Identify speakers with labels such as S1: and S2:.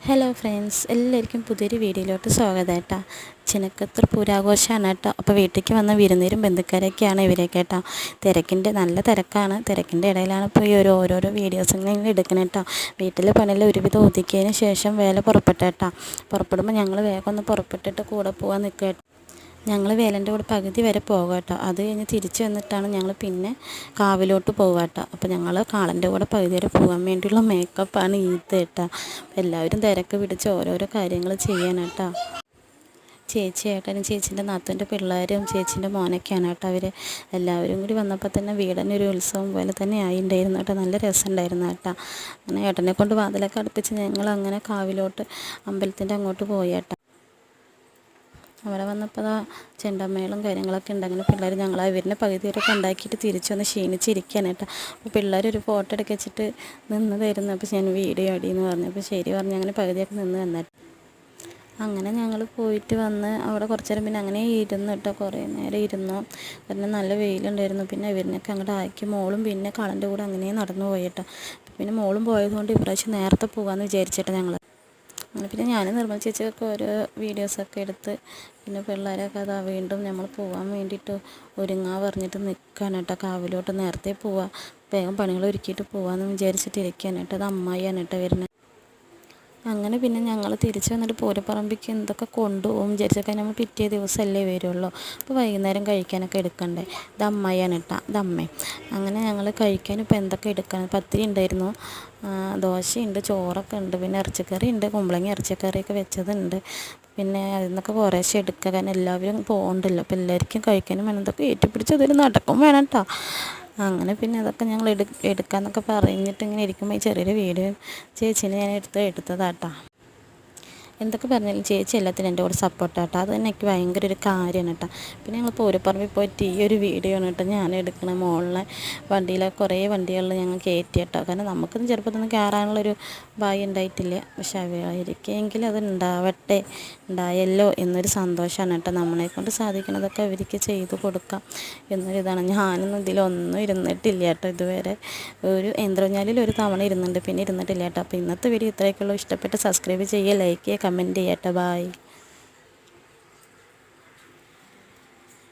S1: Hello friends, എല്ലാവർക്കും പുതിയൊരു വീഡിയോയിലോട്ട് സ്വാഗതം കേട്ടോ. ചിനക്കത്തൂർ പൂരാഘോഷമാണ് കേട്ടോ. അപ്പോൾ വീട്ടിലേക്ക് വന്ന വിരുന്നേരും ബന്ധുക്കാരൊക്കെയാണ് ഇവരൊക്കെ കേട്ടോ. നല്ല തിരക്കാണ്. തിരക്കിൻ്റെ ഇടയിലാണ് ഇപ്പോൾ ഈ ഓരോരോ വീഡിയോസ് ഇങ്ങനെ എടുക്കണം കേട്ടോ. വീട്ടിലെ പണിയെല്ലാം ഒരുവിധം ഒതുക്കിയതിന് ശേഷം വേല പുറപ്പെട്ടു കേട്ടോ. പുറപ്പെടുമ്പോൾ ഞങ്ങൾ വേഗം ഒന്ന് പുറപ്പെട്ടിട്ട് കൂടെ പോകാൻ നിൽക്കുക കേട്ടോ. ഞങ്ങൾ വേലൻ്റെ കൂടെ പകുതി വരെ പോകുക കേട്ടോ. അത് കഴിഞ്ഞ് തിരിച്ച് വന്നിട്ടാണ് ഞങ്ങൾ പിന്നെ കാവിലോട്ട് പോകുക കേട്ടോ. അപ്പോൾ ഞങ്ങൾ കാളൻ്റെ കൂടെ പകുതി വരെ പോകാൻ വേണ്ടിയുള്ള മേക്കപ്പാണ് ഇത് കേട്ടോ. എല്ലാവരും തിരക്ക് പിടിച്ച് ഓരോരോ കാര്യങ്ങൾ ചെയ്യാൻ കേട്ടോ. ചേച്ചിയേട്ടനും ചേച്ചീൻ്റെ നാത്തൂൻ്റെ പിള്ളേരും ചേച്ചീൻ്റെ മോനൊക്കെയാണ് കേട്ടോ. അവർ എല്ലാവരും കൂടി വന്നപ്പോൾ തന്നെ വീടിന് ഒരു ഉത്സവം പോലെ തന്നെ ആയിട്ടുണ്ടായിരുന്നു കേട്ടോ. നല്ല രസമുണ്ടായിരുന്നു കേട്ടോ. അങ്ങനെ ഏട്ടനെ കൊണ്ട് വാതിലൊക്കെ അടുപ്പിച്ച് ഞങ്ങൾ അങ്ങനെ കാവിലോട്ട് അമ്പലത്തിൻ്റെ അങ്ങോട്ട് പോയി കേട്ടോ. അവിടെ വന്നപ്പോൾ ചെണ്ടമേളും കാര്യങ്ങളൊക്കെ ഉണ്ട്. അങ്ങനെ പിള്ളേർ ഞങ്ങൾ അവരിനെ പകുതി വരെ ഉണ്ടാക്കിയിട്ട് തിരിച്ചൊന്ന് ക്ഷീണിച്ചിരിക്കുകയാണ് കേട്ടോ. അപ്പോൾ പിള്ളേർ ഒരു ഫോട്ടോ എടുക്കി വെച്ചിട്ട് നിന്ന് തരുന്നു. അപ്പോൾ ഞാൻ വീഡിയോ അടിയെന്ന് പറഞ്ഞു. അപ്പോൾ ശരി പറഞ്ഞു. അങ്ങനെ പകുതിയൊക്കെ നിന്ന് വന്നിട്ട് അങ്ങനെ ഞങ്ങൾ പോയിട്ട് വന്ന് അവിടെ കുറച്ച് നേരം പിന്നെ അങ്ങനെ ഇരുന്നു കേട്ടോ. കുറേ നേരം ഇരുന്നു. കാരണം നല്ല വെയിലുണ്ടായിരുന്നു. പിന്നെ ഇവരിനൊക്കെ അങ്ങോട്ട് ആക്കി മോളും പിന്നെ കാളൻ്റെ കൂടെ അങ്ങനെ നടന്നു പോയി കേട്ടോ. പിന്നെ മോളും പോയതുകൊണ്ട് ഇപ്രാവശ്യം നേരത്തെ പോകാമെന്ന് വിചാരിച്ചിട്ട് ഞങ്ങൾ അങ്ങനെ പിന്നെ ഞാൻ നിർമ്മല ചേച്ചിയൊക്കെ ഓരോ വീഡിയോസൊക്കെ എടുത്ത് പിന്നെ പിള്ളേരൊക്കെ അതാ വീണ്ടും നമ്മൾ പോകാൻ വേണ്ടിയിട്ട് ഒരുങ്ങാൻ പറഞ്ഞിട്ട് നിൽക്കാൻ കേട്ടോ. കാവിലോട്ട് നേരത്തെ പോവാം, വേഗം പണികൾ ഒരുക്കിയിട്ട് പോകാമെന്ന് വിചാരിച്ചിട്ട് ഇരിക്കാൻ കേട്ടോ. അത് അമ്മായിയാണ് കേട്ടോ വരുന്നത്. അങ്ങനെ പിന്നെ ഞങ്ങൾ തിരിച്ച് വന്നിട്ട് പൂരപ്പറമ്പിക്ക് എന്തൊക്കെ കൊണ്ടുപോകും വിചാരിച്ചൊക്കെ നമ്മൾ പിറ്റേ ദിവസമല്ലേ വരുള്ളൂ. അപ്പോൾ വൈകുന്നേരം കഴിക്കാനൊക്കെ എടുക്കണ്ടേ. ഇത് അമ്മായിയാണ് കേട്ടോ, ഇത് അമ്മേ. അങ്ങനെ ഞങ്ങൾ കഴിക്കാൻ ഇപ്പോൾ എന്തൊക്കെ എടുക്കാൻ, പത്തിരി ഉണ്ടായിരുന്നു, ദോശയുണ്ട്, ചോറൊക്കെ ഉണ്ട്, പിന്നെ ഇറച്ചിക്കറി ഉണ്ട്, കുമ്പളങ്ങ ഇറച്ചിക്കറിയൊക്കെ വെച്ചതുണ്ട്. പിന്നെ അതിൽ നിന്നൊക്കെ കുറേശ്ശെ എടുക്കുക. കാരണം എല്ലാവരും പോകണ്ടല്ലോ. അപ്പോൾ എല്ലാവർക്കും കഴിക്കാനും വേണം. ഇതൊക്കെ ഏറ്റിപ്പിടിച്ച് അതിൽ നടക്കും വേണം കേട്ടോ. അങ്ങനെ പിന്നെ അതൊക്കെ ഞങ്ങൾ എടുക്കാമെന്നൊക്കെ പറഞ്ഞിട്ട് ഇങ്ങനെ ഇരിക്കുമ്പോൾ ഈ ചെറിയൊരു വീഡിയോ ചേച്ചീനെ ഞാൻ എടുത്തതാട്ടോ. എന്തൊക്കെ പറഞ്ഞാലും ചേച്ചി എല്ലാത്തിനും എൻ്റെ കൂടെ സപ്പോർട്ടാട്ടോ. അത് തന്നെ എനിക്ക് ഭയങ്കര ഒരു കാര്യമാണ് കേട്ടോ. പിന്നെ ഞങ്ങൾ പൂരപ്പറമ്പിൽ പോയിട്ട് ഈ ഒരു വീഡിയോ ആണ് കേട്ടോ ഞാൻ എടുക്കണത്. മുകളിലെ വണ്ടിയിലെ കുറേ വണ്ടികളിൽ ഞങ്ങൾ കയറ്റി കേട്ടോ. കാരണം നമുക്കൊന്നും ചെറുപ്പത്തൊന്നും കയറാനുള്ളൊരു ഭാഗ്യം ഉണ്ടായിട്ടില്ല. പക്ഷെ അവരിക്കെങ്കിലും അത് ഉണ്ടായല്ലോ എന്നൊരു സന്തോഷമാണ് കേട്ടോ. നമ്മളെക്കൊണ്ട് സാധിക്കുന്നതൊക്കെ അവർക്ക് ചെയ്തു കൊടുക്കാം എന്നൊരിതാണ്. ഞാനൊന്നും ഇതിലൊന്നും ഇരുന്നിട്ടില്ല കേട്ടോ ഇതുവരെ. ഒരു യന്ത്രഞ്ഞാലിൽ ഒരു തവണ ഇരുന്നുണ്ട്, പിന്നെ ഇരുന്നിട്ടില്ല കേട്ടോ. അപ്പോൾ ഇന്നത്തെ വീഡിയോ ഇത്രയൊക്കെയുള്ളൂ. ഇഷ്ടപ്പെട്ട് സബ്സ്ക്രൈബ് ചെയ്യുക, ലൈക്ക് ചെയ്യുക, കമൻറ്റ് ചെയ്യട്ടെ. ബായ്.